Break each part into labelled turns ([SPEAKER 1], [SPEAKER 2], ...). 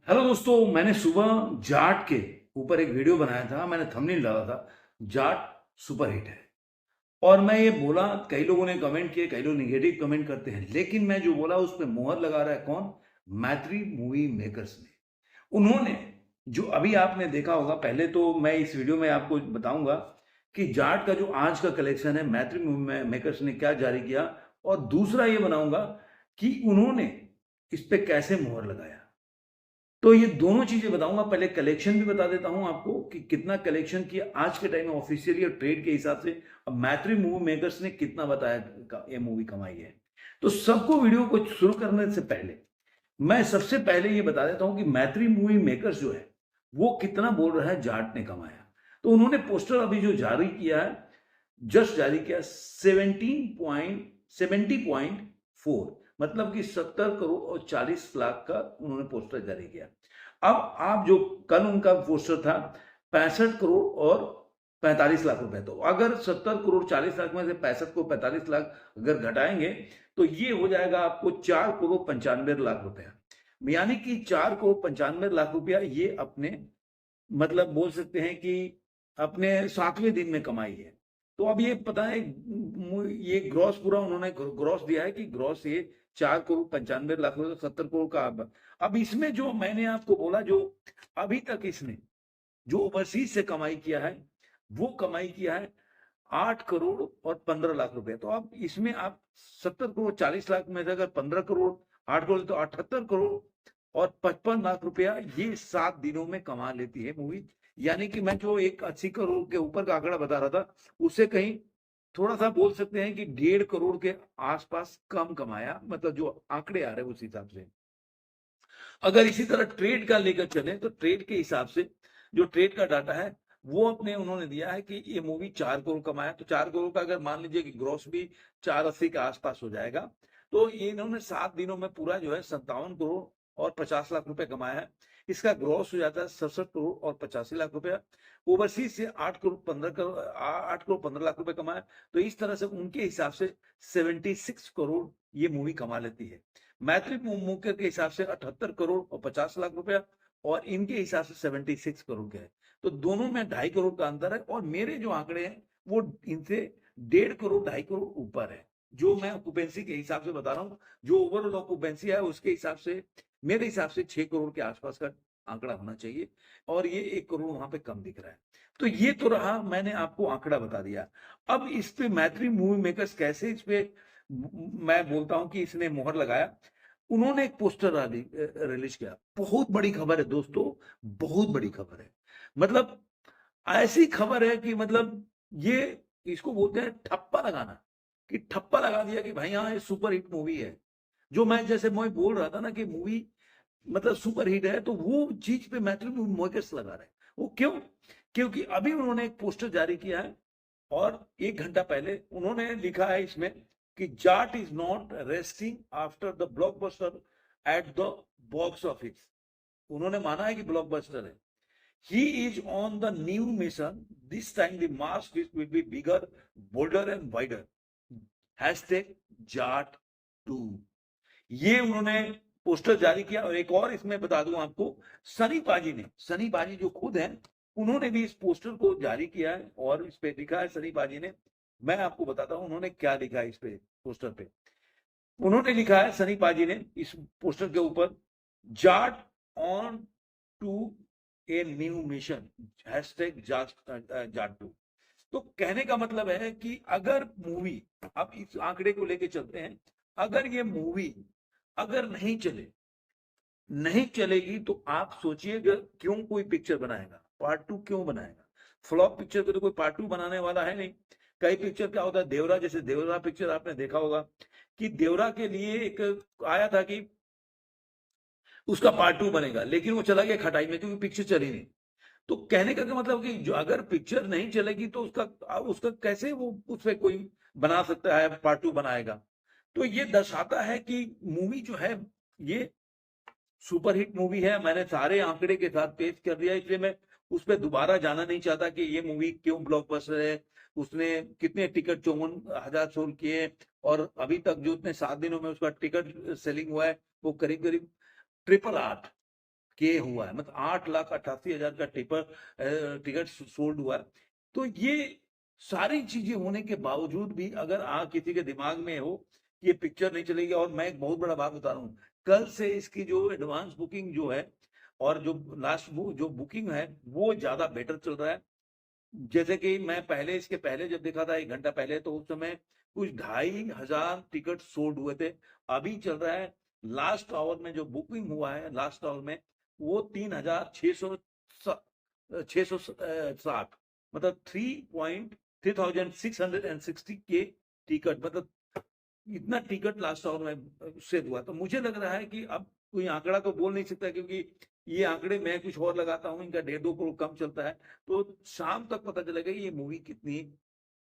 [SPEAKER 1] Hello दोस्तों, मैंने सुबह जाट के ऊपर एक वीडियो बनाया था। मैंने थंबनेल डाला था, जाट सुपर हिट है। और मैं ये बोला, कई लोगों ने कमेंट किए, कई लोग निगेटिव कमेंट करते हैं, लेकिन मैं जो बोला उस पे मोहर लगा रहा है कौन? मैत्री मूवी मेकर्स ने। उन्होंने जो अभी आपने देखा होगा, पहले तो मैं इस वीडियो में आपको बताऊंगा कि जाट का जो आज का कलेक्शन है मैत्री मूवी मेकर्स ने क्या जारी किया, और दूसरा ये बनाऊंगा कि उन्होंने इस पे कैसे मोहर लगाया। तो ये दोनों चीजें बताऊंगा। पहले कलेक्शन भी बता देता हूं आपको कि कितना कलेक्शन किया आज के टाइम में ऑफिशियली और ट्रेड के हिसाब से, अब मैत्री मूवी मेकर्स ने कितना बताया ये मूवी कमाई है। तो सबको वीडियो को शुरू करने से पहले मैं सबसे पहले ये बता देता हूं कि मैत्री मूवी मेकर्स जो है वो कितना बोल रहा है जाट ने कमाया। तो उन्होंने पोस्टर अभी जो जारी किया है, जस्ट जारी किया 70.4, मतलब कि 70 करोड़ और 40 लाख का उन्होंने पोस्टर जारी किया। अब आप जो कल उनका पोस्टर था 65 करोड़ और 45 लाख रुपए, तो अगर 70 करोड़ 40 लाख में से 65 को 45 लाख अगर घटाएंगे तो ये हो जाएगा आपको 4 करोड़ 95 लाख रुपया। यानी कि 4 करोड़ 95 लाख रुपया ये अपने, मतलब बोल सकते हैं कि अपने 7वें दिन में कमाई है। तो अब ये पता है, ये ग्रॉस पूरा उन्होंने ग्रॉस दिया है कि ग्रॉस ये 4 करोड़ 95 लाख रुपए, 70 करोड़ का। अब इसमें जो मैंने आपको बोला, जो अभी तक इसने जो ओवरसीज से कमाई किया है वो कमाई किया है 8 करोड़ और 15 लाख रुपए। तो अब इसमें आप 70 करोड़ 40 लाख में से अगर 15 करोड़ 8 करोड़ तो 78 करोड़ और 55 लाख रुपया ये 7 दिनों में कमा लेती है मूवी। यानी कि मैं जो एक 80 करोड़ के ऊपर का आंकड़ा बता रहा था उससे कहीं थोड़ा सा बोल सकते हैं कि 1.5 करोड़ के आसपास कम कमाया, मतलब जो आंकड़े आ रहे हैं उस हिसाब से। अगर इसी तरह ट्रेड का लेकर चले तो ट्रेड के हिसाब से जो ट्रेड का डाटा है वो अपने उन्होंने दिया है कि ये मूवी 4 करोड़ कमाया। तो 4 करोड़ का अगर मान लीजिए कि ग्रॉस भी 480 के आसपास हो जाएगा, तो ये इन्होंने 7 दिनों में पूरा जो है 57 करोड़ और 50 लाख रुपए कमाया है। इसका ग्रॉस हो जाता है 67 करोड़ और 85 लाख रुपया। ओवरसीज से 8 करोड़ 15 लाख रुपए कमाया। तो इस तरह से उनके हिसाब से 76 करोड़ ये मूवी कमा लेती है। मैत्री मूकर के हिसाब से 78 करोड़ और 50 लाख रुपया, और इनके हिसाब से 76 करोड़ के है। तो दोनों में 2.5 करोड़ का अंतर है, और मेरे जो आंकड़े हैं वो इनसे 1.5 करोड़ 2.5 करोड़ ऊपर है। जो मैं ऑक्यूपेंसी के हिसाब से बता रहा हूँ, जो ओवरऑल ऑक्यूपेंसी है उसके हिसाब से मेरे हिसाब से 6 करोड़ के आसपास का आंकड़ा होना चाहिए, और ये 1 करोड़ वहां पे कम दिख रहा है। तो ये तो रहा, मैंने आपको आंकड़ा बता दिया। अब इस पे मैत्री मूवी मेकर्स कैसे इस पे मैं बोलता हूं कि इसने मोहर लगाया। उन्होंने एक पोस्टर रिलीज किया। बहुत बड़ी खबर है दोस्तों, बहुत बड़ी खबर है। मतलब ऐसी खबर है कि मतलब ये इसको बोलते हैं ठप्पा लगाना, कि ठप्पा लगा दिया कि भाई हाँ ये सुपर हिट मूवी है। जो मैं जैसे मैं बोल रहा था ना कि मूवी मतलब सुपर हिट है, तो वो चीज पे मैट्रिक मोकर्स लगा रहे हैं। वो क्यों? क्योंकि अभी उन्होंने एक पोस्टर जारी किया है, और 1 घंटा पहले उन्होंने लिखा है इसमें कि Jat is not resting after the blockbuster at the box office. उन्होंने माना है कि ब्लॉकबस्टर है। He is on the new mission, this time the mask will be bigger, boulder and wider, hashtag Jat 2। ये उन्होंने पोस्टर जारी किया। और एक और इसमें बता दूं आपको, सनी पाजी ने, सनी पाजी जो खुद हैं, उन्होंने भी इस पोस्टर को जारी किया है, और इस पे लिखा है सनी पाजी ने। मैं आपको बताता हूं उन्होंने क्या लिखा है इस पे पोस्टर पे। उन्होंने लिखा है सनी पाजी ने इस पोस्टर के ऊपर, Jaat on to a new mission, hashtag Jaat two. तो कहने का मतलब है कि अगर मूवी, अब इस आंकड़े को लेके चलते हैं, अगर ये मूवी अगर नहीं चले, नहीं चलेगी, तो आप सोचिएगा क्यों कोई पिक्चर बनाएगा, पार्ट 2 क्यों बनाएगा? फ्लॉप पिक्चर को तो कोई पार्ट 2 बनाने वाला है नहीं। कई पिक्चर क्या होता है, देवरा, जैसे देवरा पिक्चर आपने देखा होगा कि देवरा के लिए एक आया था कि उसका पार्ट 2 बनेगा, लेकिन वो चला गया खटाई में क्योंकि पिक्चर चली नहीं। तो कहने का मतलब कि जो अगर पिक्चर नहीं चलेगी तो उसका उसका कैसे वो उस पर कोई बना सकता है, पार्ट 2 बनाएगा। तो ये दर्शाता है कि मूवी जो है ये सुपर हिट मूवी है। मैंने सारे आंकड़े के साथ पेश कर दिया, इसलिए मैं उस पर दोबारा जाना नहीं चाहता कि ये मूवी क्यों ब्लॉकबस्टर है, उसने कितने टिकट 54,000 सोल्ड किए, और अभी तक जो उसने 7 दिनों में उसका टिकट सेलिंग हुआ है वो करीब करीब 888। के हुआ है, मतलब 8,88,000 का टिकट सोल्ड हुआ है। तो ये सारी चीजें होने के बावजूद भी अगर किसी के दिमाग में हो कि ये पिक्चर नहीं चलेगी, और मैं एक बहुत बड़ा बात बता रहा हूँ, कल से इसकी जो एडवांस बुकिंग जो है और जो जो बुकिंग है वो ज्यादा बेटर चल रहा है। जैसे कि मैं पहले, इसके पहले जब देखा था 1 घंटा पहले, तो उस समय कुछ 2,500 टिकट सोल्ड हुए थे। अभी चल रहा है, लास्ट आवर में जो बुकिंग हुआ है लास्ट आवर में, वो 3,660, मतलब 3,660 के टिकट, मतलब इतना टिकट लास्ट आवर में से हुआ। तो मुझे लग रहा है कि अब कोई आंकड़ा तो बोल नहीं सकता, क्योंकि ये आंकड़े मैं कुछ और लगाता हूँ, इनका 1.5-2 करोड़ कम चलता है। तो शाम तक पता चलेगा ये मूवी कितनी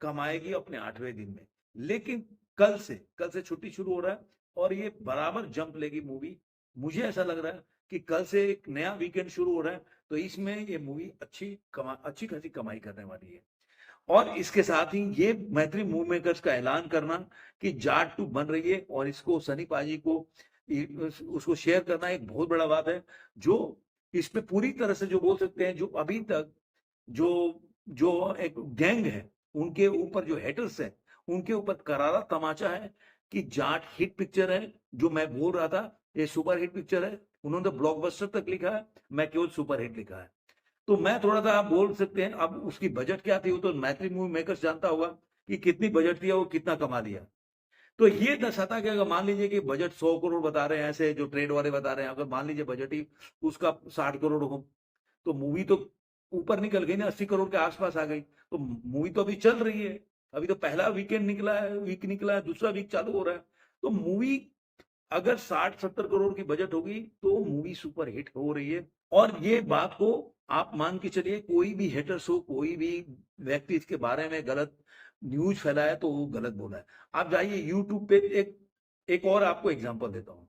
[SPEAKER 1] कमाएगी अपने 8वें दिन में। लेकिन कल से छुट्टी शुरू हो रहा है और ये बराबर जंप लेगी मूवी। मुझे ऐसा लग रहा है कि कल से एक नया वीकेंड शुरू हो रहा है, तो इसमें ये मूवी अच्छी खासी कमाई करने वाली है। और इसके साथ ही ये मैत्री मूवी मेकर्स का ऐलान करना कि जाट 2 बन रही है और इसको सनी पाजी को उसको शेयर करना एक बहुत बड़ा बात है, जो इस पे पूरी तरह से जो बोल सकते हैं, जो अभी तक जो जो एक गैंग है उनके ऊपर, जो हेटर्स है उनके ऊपर करारा तमाचा है कि जाट हिट पिक्चर है। जो मैं बोल रहा था ये सुपर हिट पिक्चर है, उन्होंने ब्लॉकबस्टर तक लिखा है, मैं केवल सुपर हिट लिखा है। तो मैं थोड़ा-सा, आप बोल सकते हैं, अब उसकी बजट क्या थी वो तो मैत्री मूवी मेकर्स जानता होगा कि कितनी बजट थी और वो कितना कमा लिया। तो ये दर्शाता है कि अगर मान लीजिए कि बजट 100 करोड़ बता रहे हैं, ऐसे जो ट्रेड वाले बता रहे हैं, अगर मान लीजिए बजट ही उसका 60 करोड़ हो, तो मूवी तो ऊपर निकल गई ना, 80 करोड़ के आसपास आ गई। तो मूवी तो अभी चल रही है, अभी तो पहला वीक निकला है, दूसरा वीक चालू हो रहा है। तो मूवी अगर 60-70 करोड़ की बजट होगी तो मूवी सुपर हिट हो रही है। और ये बात को आप मान के चलिए, कोई भी हेटर्स हो, कोई भी व्यक्ति इसके बारे में गलत न्यूज फैलाया तो वो गलत बोला है। आप जाइए यूट्यूब पे, एक एक और आपको एग्जांपल देता हूँ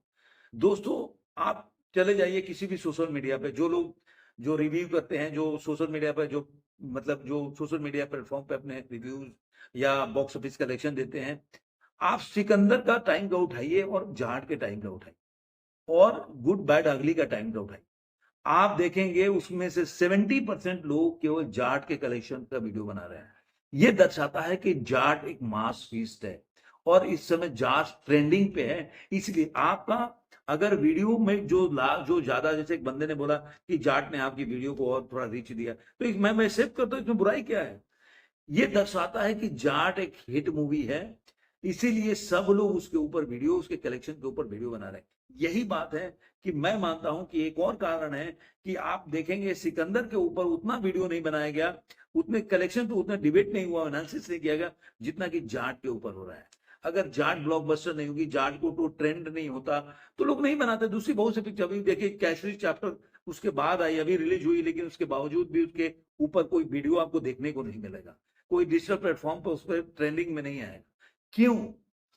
[SPEAKER 1] दोस्तों। आप चले जाइए किसी भी सोशल मीडिया पे, जो लोग जो रिव्यू करते हैं, जो सोशल मीडिया पे जो मतलब जो सोशल मीडिया प्लेटफॉर्म पे अपने रिव्यूज या बॉक्स ऑफिस कलेक्शन देते हैं, आप सिकंदर का टाइम का उठाइए और जाट के टाइम का उठाइए और गुड बैड अगली का टाइम का उठाइए। आप देखेंगे उसमें से 70% लोग केवल जाट के कलेक्शन का वीडियो बना रहे हैं। ये दर्शाता है कि जाट एक मास फीस्ट है और इस समय जाट ट्रेंडिंग पे है। इसलिए आपका अगर वीडियो में जो ज्यादा, जैसे एक बंदे ने बोला कि जाट ने आपकी वीडियो को और थोड़ा रीच दिया, तो मैं एक्सेप्ट करता हूँ, इसमें बुराई क्या है। ये दर्शाता है कि जाट एक हिट मूवी है, इसीलिए सब लोग उसके ऊपर वीडियो, उसके कलेक्शन के ऊपर वीडियो बना रहे हैं। यही बात है कि मैं मानता हूं कि एक और कारण है कि आप देखेंगे सिकंदर के ऊपर उतना वीडियो नहीं बनाया गया, उतने कलेक्शन पे उतना डिबेट नहीं हुआ, एनालिसिस नहीं किया गया जितना कि जाट के ऊपर हो रहा है। अगर जाट ब्लॉकबस्टर नहीं होगी, जाट को तो ट्रेंड नहीं होता, तो लोग नहीं बनाते। दूसरी बहुत सी पिक्चर अभी देखिए, कैसरी चैप्टर उसके बाद आई, अभी रिलीज हुई, लेकिन उसके बावजूद भी उसके ऊपर कोई वीडियो आपको देखने को नहीं मिलेगा, कोई डिजिटल प्लेटफॉर्म पर उस पर ट्रेंडिंग में नहीं आएगा। क्यों?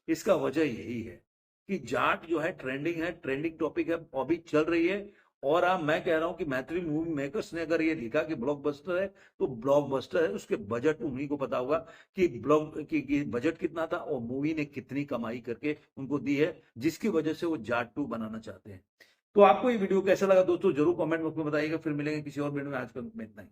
[SPEAKER 1] इसका वजह यही है कि जाट जो है ट्रेंडिंग है, ट्रेंडिंग टॉपिक है, अभी चल रही है। और मैं कह रहा हूं कि मैत्री मूवी मेकर्स ने अगर ये लिखा कि ब्लॉकबस्टर है, तो ब्लॉकबस्टर है। उसके बजट उन्हीं को पता होगा कि बजट कितना था और मूवी ने कितनी कमाई करके उनको दी है, जिसकी वजह से वो जाट 2 बनाना चाहते हैं। तो आपको ये वीडियो कैसा लगा दोस्तों, जरूर कमेंट बॉक्स में बताइएगा। फिर मिलेंगे किसी और वीडियो में, आजकल में इतना ही।